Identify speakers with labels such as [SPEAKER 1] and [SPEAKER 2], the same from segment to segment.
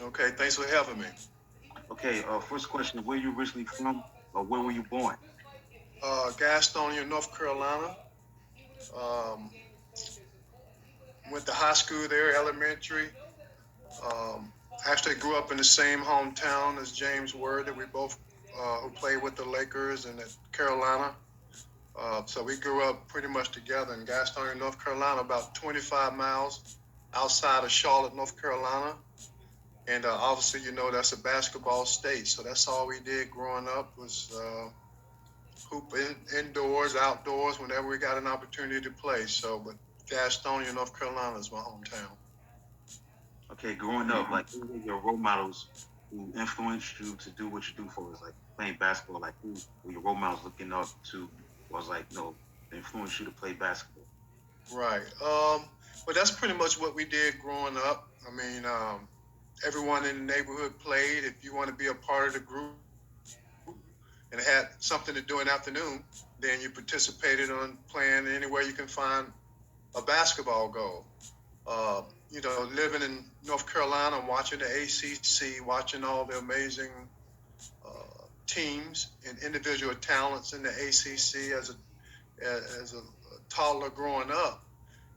[SPEAKER 1] Okay, thanks for having me.
[SPEAKER 2] Okay, first question: where you originally from, or where were you born?
[SPEAKER 1] Gastonia, North Carolina. Um, Went to high school there, elementary. Um, Actually grew up in the same hometown as James Word that we both who played with the Lakers and at Carolina. So we grew up pretty much together in Gastonia, North Carolina, about 25 miles outside of Charlotte, North Carolina. And obviously, that's a basketball state. So that's all we did growing up was hoop indoors, outdoors, whenever we got an opportunity to play. So, but Gastonia, North Carolina is my hometown.
[SPEAKER 2] Okay, growing up, like who were your role models who influenced you to do what you do for us, like playing basketball? Like who were your role models looking up to? Was like influenced you to play basketball?
[SPEAKER 1] Right. But that's pretty much what we did growing up. I mean, everyone in the neighborhood played. If you want to be a part of the group and had something to do in the afternoon, then you participated on playing anywhere you can find a basketball goal. Living in North Carolina, watching the ACC, watching all the amazing teams and individual talents in the ACC as a toddler growing up,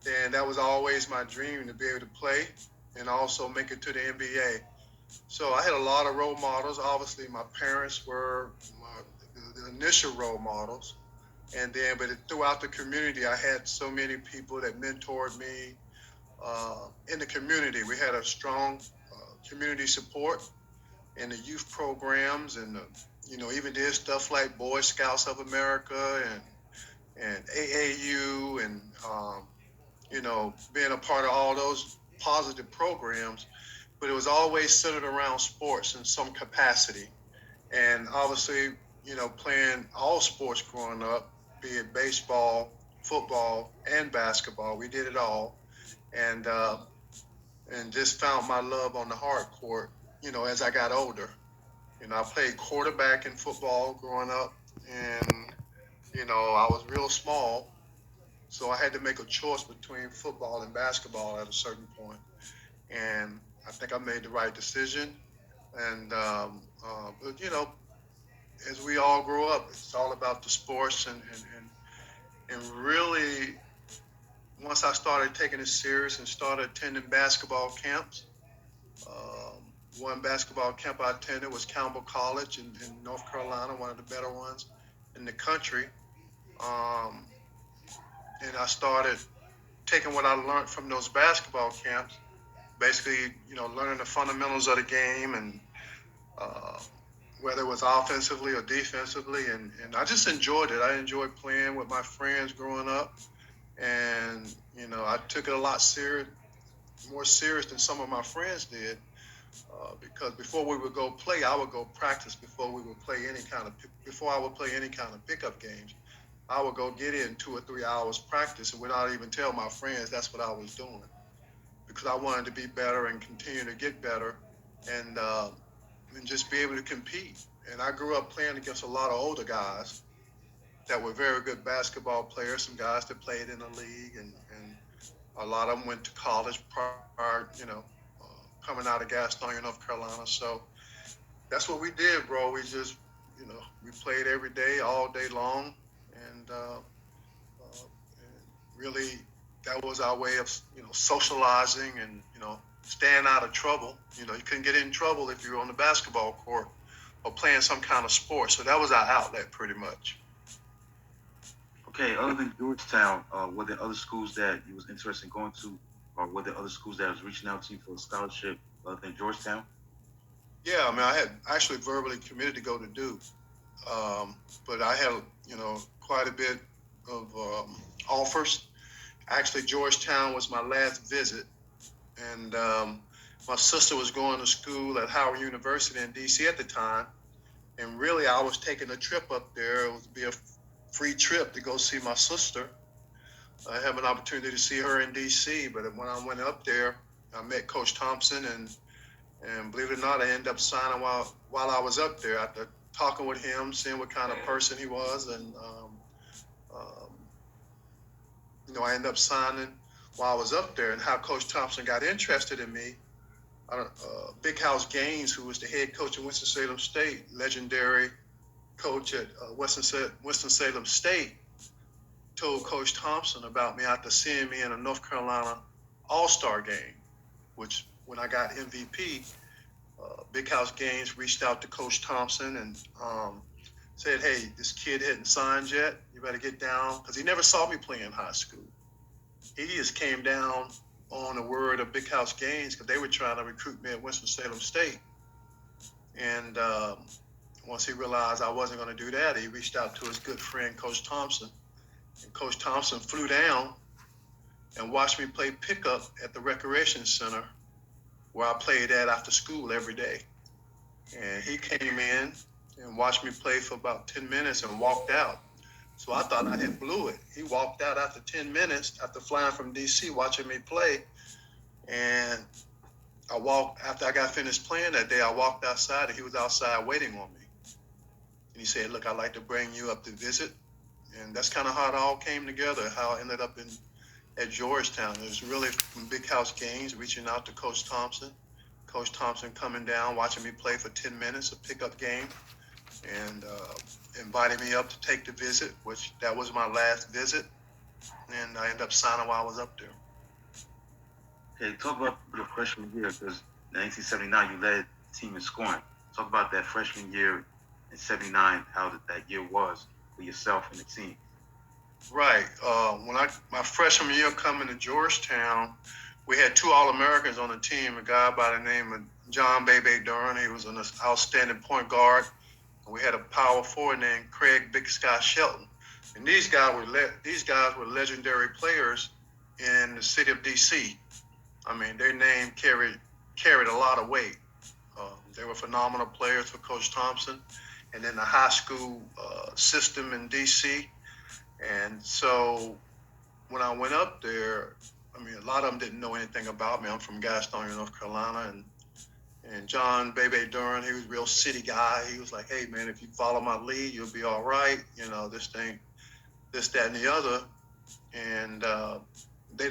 [SPEAKER 1] then that was always my dream to be able to play and also make it to the NBA. So I had a lot of role models. Obviously, my parents were the initial role models, and then throughout the community, I had so many people that mentored me in the community. We had a strong community support in the youth programs, and even did stuff like Boy Scouts of America and AAU, and being a part of all those positive programs. But it was always centered around sports in some capacity. And obviously, playing all sports growing up, be it baseball, football, and basketball, we did it all. And just found my love on the hard court, as I got older. I played quarterback in football growing up, and I was real small, so I had to make a choice between football and basketball at a certain point. And I think I made the right decision. And but as we all grow up, it's all about the sports, and really, once I started taking it serious and started attending basketball camps. One basketball camp I attended was Campbell College in North Carolina, one of the better ones in the country. Um, and I started taking what I learned from those basketball camps, basically, learning the fundamentals of the game and uh, whether it was offensively or defensively. And I just enjoyed it. I enjoyed playing with my friends growing up. And, I took it a lot more serious than some of my friends did. Because before we would go play, I would go practice before we would play before I would play any kind of pickup games. I would go get in 2 or 3 hours practice and without even tell my friends that's what I was doing because I wanted to be better and continue to get better and uh, and just be able to compete. And I grew up playing against a lot of older guys that were very good basketball players, some guys that played in the league, and a lot of them went to college prior, coming out of Gastonia, North Carolina. So that's what we did, bro. We played every day, all day long, and, and really that was our way of socializing and staying out of trouble. You couldn't get in trouble if you were on the basketball court or playing some kind of sport. So that was our outlet, pretty much.
[SPEAKER 2] Okay, other than Georgetown, were there other schools that you was interested in going to, or were there other schools that was reaching out to you for a scholarship other than Georgetown?
[SPEAKER 1] Yeah, I mean, I had actually verbally committed to go to Duke, but I had quite a bit of offers. Actually, Georgetown was my last visit, and my sister was going to school at Howard University in D.C. at the time, and really I was taking a trip up there. It would be a free trip to go see my sister. I have an opportunity to see her in D.C., but when I went up there, I met Coach Thompson, and believe it or not, I ended up signing while I was up there after talking with him, seeing what kind of person he was, and um, I ended up signing while I was up there, and how Coach Thompson got interested in me Big House Gaines, who was the head coach at Winston-Salem State, legendary coach at Winston-Salem State, told Coach Thompson about me after seeing me in a North Carolina All-Star game, which when I got MVP, Big House Gaines reached out to Coach Thompson and said, "Hey, this kid hadn't signed yet. You better get down," because he never saw me play in high school. He just came down on the word of Big House Gaines because they were trying to recruit me at Winston-Salem State. And once he realized I wasn't going to do that, he reached out to his good friend, Coach Thompson. And Coach Thompson flew down and watched me play pickup at the recreation center where I played at after school every day. And he came in and watched me play for about 10 minutes and walked out. So I thought I had blew it. He walked out after 10 minutes after flying from D.C. watching me play. And after I got finished playing that day, I walked outside and he was outside waiting on me. And he said, "Look, I'd like to bring you up to visit." And that's kind of how it all came together, how I ended up at Georgetown. It was really from Big House Games reaching out to Coach Thompson. Coach Thompson coming down, watching me play for 10 minutes, a pickup game, and invited me up to take the visit, which that was my last visit. And I ended up signing while I was up there.
[SPEAKER 2] Okay, talk about your freshman year because in 1979 you led the team in scoring. Talk about that freshman year in '79, how that year was for yourself and the team.
[SPEAKER 1] Right. My freshman year coming to Georgetown, we had two All-Americans on the team. A guy by the name of John Bebe Duran. He was an outstanding point guard. And we had a power forward named Craig Big Sky Shelton. And these guys were legendary players in the city of D.C. I mean, their name carried a lot of weight. They were phenomenal players for Coach Thompson, and then the high school system in D.C. And so when I went up there, I mean, a lot of them didn't know anything about me. I'm from Gastonia, North Carolina, and John Bebe Duran, he was a real city guy. He was like, "Hey, man, if you follow my lead, you'll be all right. You know, this, that, and the other." And they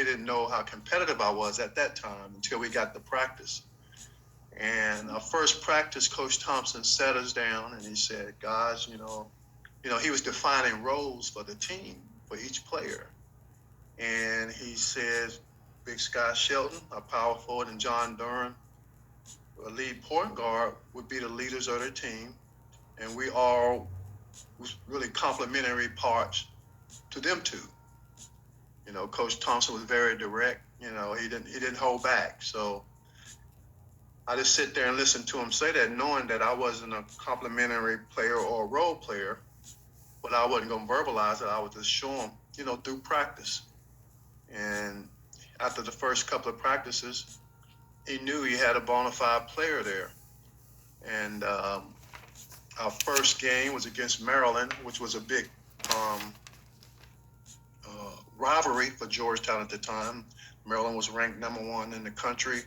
[SPEAKER 1] didn't know how competitive I was at that time until we got to practice. And our first practice, Coach Thompson sat us down and he said, "Guys, he was defining roles for the team for each player." And he says, Big Sky Shelton, a power forward, and John Duran, a lead point guard, would be the leaders of their team. And we all was really complementary parts to them two. Coach Thompson was very direct. He didn't hold back. So I just sit there and listen to him say that, knowing that I wasn't a complimentary player or a role player, but I wasn't going to verbalize it. I would just show him, through practice. And after the first couple of practices, he knew he had a bona fide player there. And our first game was against Maryland, which was a big rivalry for Georgetown at the time. Maryland was ranked number one in the country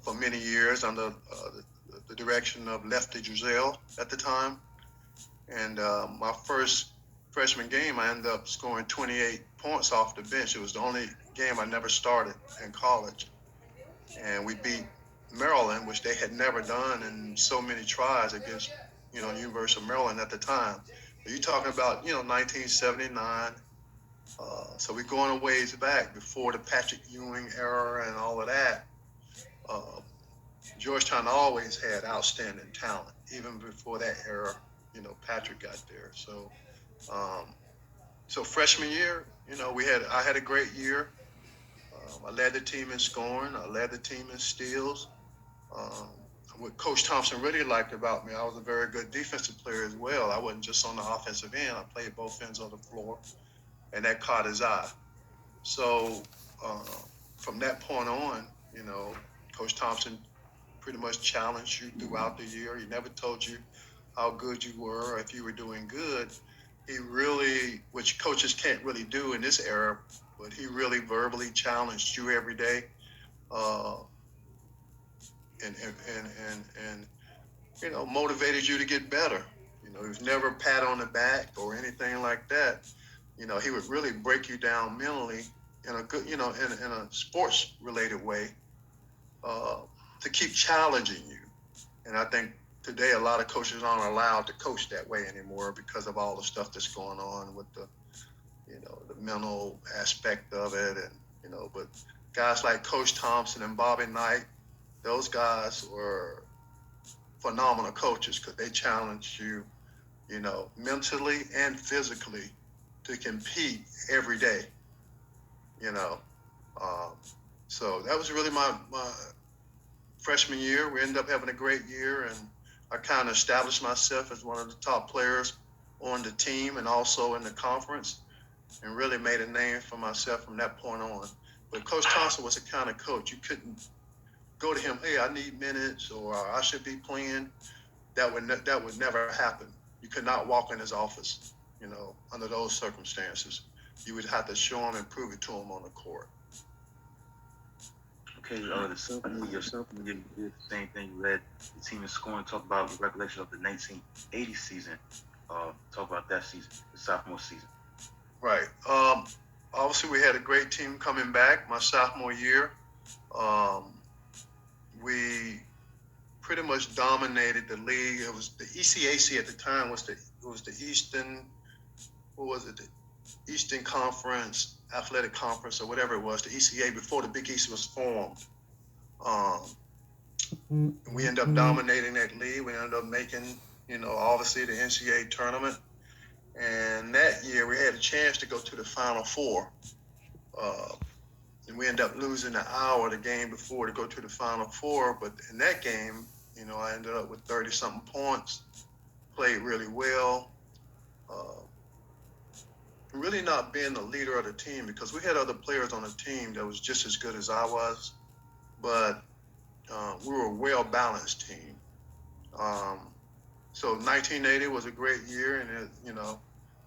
[SPEAKER 1] for many years under the direction of Lefty Driesell at the time. And my first freshman game, I ended up scoring 28 points off the bench. It was the only game I never started in college. And we beat Maryland, which they had never done in so many tries against, University of Maryland at the time. You're talking about, 1979. So we're going a ways back before the Patrick Ewing era and all of that. Georgetown always had outstanding talent, even before that era. Patrick got there. So freshman year, I had a great year. I led the team in scoring. I led the team in steals. Um, what Coach Thompson really liked about me, I was a very good defensive player as well. I wasn't just on the offensive end. I played both ends of the floor, and that caught his eye. So uh, from that point on, Coach Thompson pretty much challenged you throughout the year. He never told you how good you were or if you were doing good. He really, which coaches can't really do in this era, but he really verbally challenged you every day, uh, and motivated you to get better. He was never a pat on the back or anything like that. He would really break you down mentally in a good, in a sports related way, to keep challenging you. And I think today a lot of coaches aren't allowed to coach that way anymore because of all the stuff that's going on with the, the mental aspect of it. And, but guys like Coach Thompson and Bobby Knight, those guys were phenomenal coaches because they challenged you, mentally and physically to compete every day, you know. Um, so that was really my freshman year. We ended up having a great year, and I kind of established myself as one of the top players on the team and also in the conference, and really made a name for myself from that point on. But Coach Thompson was the kind of coach you couldn't go to him, hey, I need minutes or I should be playing. That would never happen. You could not walk in his office, under those circumstances. You would have to show him and prove it to him on the court.
[SPEAKER 2] Okay, your sophomore year, you did the same thing. You led the team in scoring. Talk about your recollection of the 1980 season. Talk about that season, the sophomore season.
[SPEAKER 1] Right. Obviously, we had a great team coming back my sophomore year. We pretty much dominated the league. It was the ECAC at the time was the Eastern, what was it? The Eastern Conference Athletic Conference or whatever it was, the ECA before the Big East was formed. We ended up dominating that league. We ended up making, obviously the NCAA tournament. And that year we had a chance to go to the Final Four. And we ended up losing an hour the game before to go to the Final Four. But in that game, I ended up with 30-something points, played really well. Really not being the leader of the team because we had other players on the team that was just as good as I was. But we were a well-balanced team. So 1980 was a great year. And,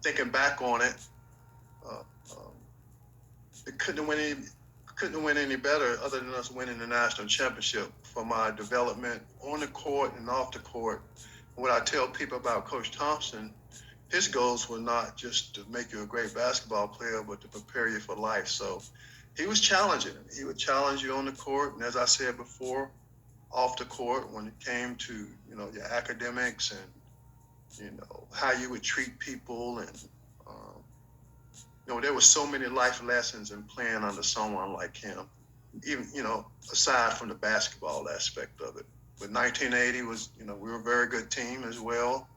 [SPEAKER 1] thinking back on it, it couldn't win any better other than us winning the national championship for my development on the court and off the court. What I tell people about Coach Thompson, his goals were not just to make you a great basketball player, but to prepare you for life. So he was challenging. He would challenge you on the court. And as I said before, off the court, when it came to, your academics and, how you would treat people. And, there were so many life lessons in playing under someone like him, even, aside from the basketball aspect of it. But 1980 was, we were a very good team as well.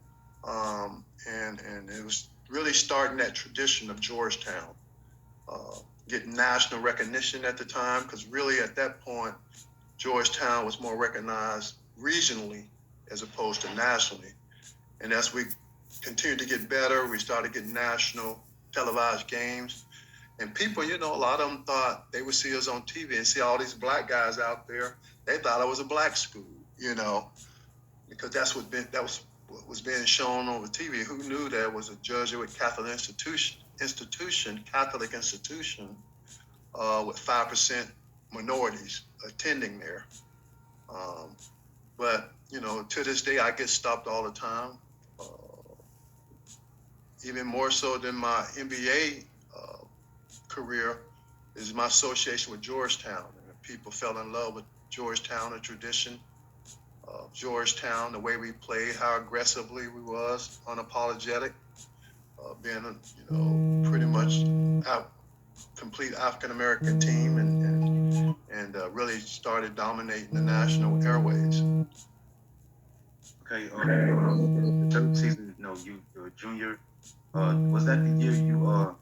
[SPEAKER 1] And it was really starting that tradition of Georgetown, getting national recognition at the time, because really at that point, Georgetown was more recognized regionally as opposed to nationally. And as we continued to get better, we started getting national televised games. And people, a lot of them thought they would see us on TV and see all these black guys out there. They thought I was a black school, because that was what was being shown on the TV. Who knew that was a Jesuit Catholic institution, Catholic institution, with 5% minorities attending there. But to this day, I get stopped all the time. Even more so than my NBA career is my association with Georgetown. And people fell in love with Georgetown, the tradition of Georgetown, the way we played, how aggressively we was, unapologetic, being pretty much complete African American team, and really started dominating the national airways.
[SPEAKER 2] Okay, the third season, you're a junior. Was that the year you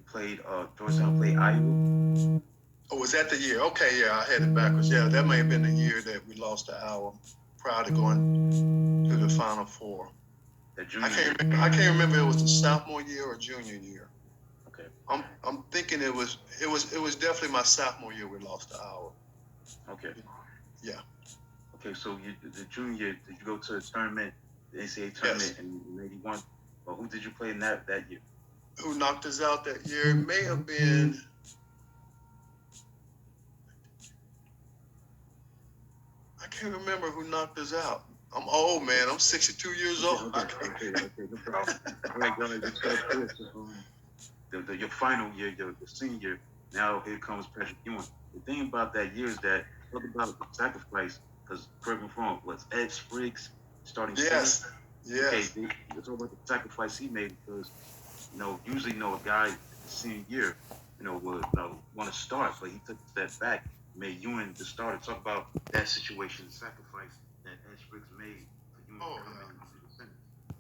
[SPEAKER 2] played Georgetown played IU?
[SPEAKER 1] Oh, was that the year? Okay, yeah, I had it backwards. Yeah, that may have been the year that we lost the hour prior to going to the Final Four. I can't remember if it was the sophomore year or junior year.
[SPEAKER 2] Okay.
[SPEAKER 1] I'm thinking it was definitely my sophomore year we lost the hour.
[SPEAKER 2] Okay.
[SPEAKER 1] Yeah.
[SPEAKER 2] Okay, so the junior year, did you go to the tournament, the NCAA tournament in '81? Or who did you play in that year?
[SPEAKER 1] Who knocked us out that year? It may have been. I can't remember who knocked us out. I'm old, man. I'm 62 years old.
[SPEAKER 2] Okay, no problem. All right, your final year, your senior year, now here comes Patrick Ewing. The thing about that year is that talk about sacrifice, because correct me if I'm wrong, was Ed Spriggs starting center?
[SPEAKER 1] Yes,
[SPEAKER 2] Okay,
[SPEAKER 1] yes.
[SPEAKER 2] let's talk about the sacrifice he made because usually a guy in the senior year, would want to start, but he took a step back, made Ewan the starter. Talk about that situation, the sacrifice that Ed Spriggs made for Ewan to
[SPEAKER 1] Oh
[SPEAKER 2] come
[SPEAKER 1] yeah.
[SPEAKER 2] in and